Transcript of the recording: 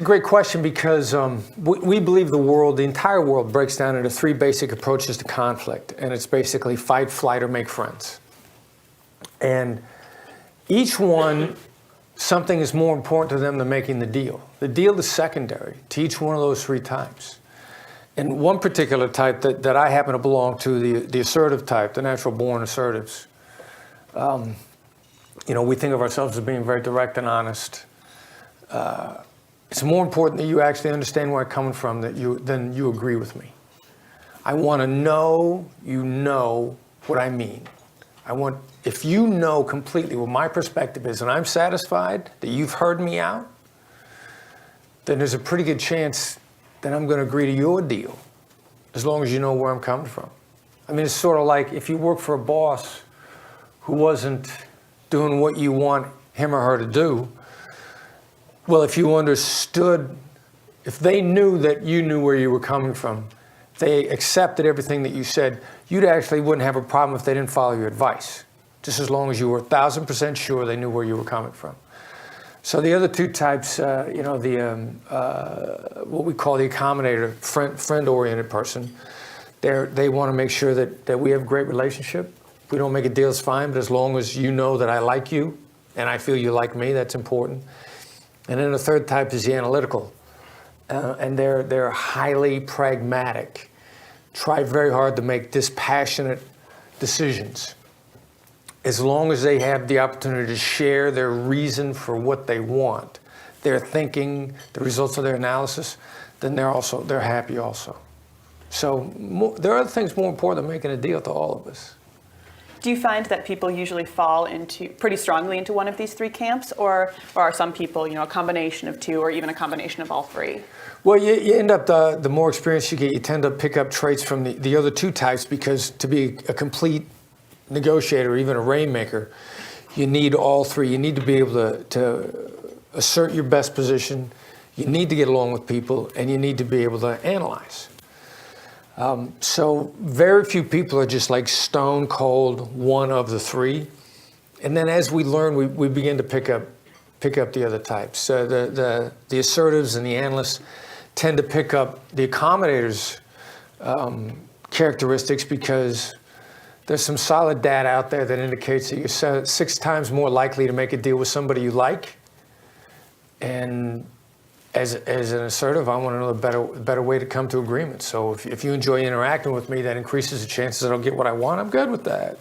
Great question, because we believe the entire world breaks down into three basic approaches to conflict, and it's basically fight, flight, or make friends. And each one, something is more important to them than making the deal. The deal is secondary to each one of those three types. And one particular type that I happen to belong to, the assertive type, the natural-born assertives, we think of ourselves as being very direct and honest. It's more important that you actually understand where I'm coming from than you agree with me. I want to know you know what I mean. If you know completely what my perspective is and I'm satisfied that you've heard me out, then there's a pretty good chance that I'm going to agree to your deal, as long as you know where I'm coming from. I mean, it's sort of like if you work for a boss who wasn't doing what you want him or her to do. Well, if you understood, if they knew that you knew where you were coming from, they accepted everything that you said, you actually wouldn't have a problem if they didn't follow your advice, just as long as you were 1,000% sure they knew where you were coming from. So the other two types, what we call the accommodator, friend-oriented person, they want to make sure that we have a great relationship. If we don't make a deal, it's fine, but as long as you know that I like you and I feel you like me, that's important. And then the third type is the analytical, and they're highly pragmatic, try very hard to make dispassionate decisions. As long as they have the opportunity to share their reason for what they want, their thinking, the results of their analysis, then they're happy also. So there are other things more important than making a deal to all of us. Do you find that people usually fall pretty strongly into one of these three camps, or are some people, a combination of two, or even a combination of all three? Well, you end up, the more experience you get, you tend to pick up traits from the other two types, because to be a complete negotiator, or even a rainmaker, you need all three. You need to be able to assert your best position, you need to get along with people, and you need to be able to analyze. So very few people are just like stone cold one of the three. And then as we learn, we begin to pick up the other types. So the assertives and the analysts tend to pick up the accommodators' characteristics, because there's some solid data out there that indicates that you're 6 times more likely to make a deal with somebody you like. And as an assertive, I want to know the better way to come to agreement. So if you enjoy interacting with me, that increases the chances that I'll get what I want. I'm good with that.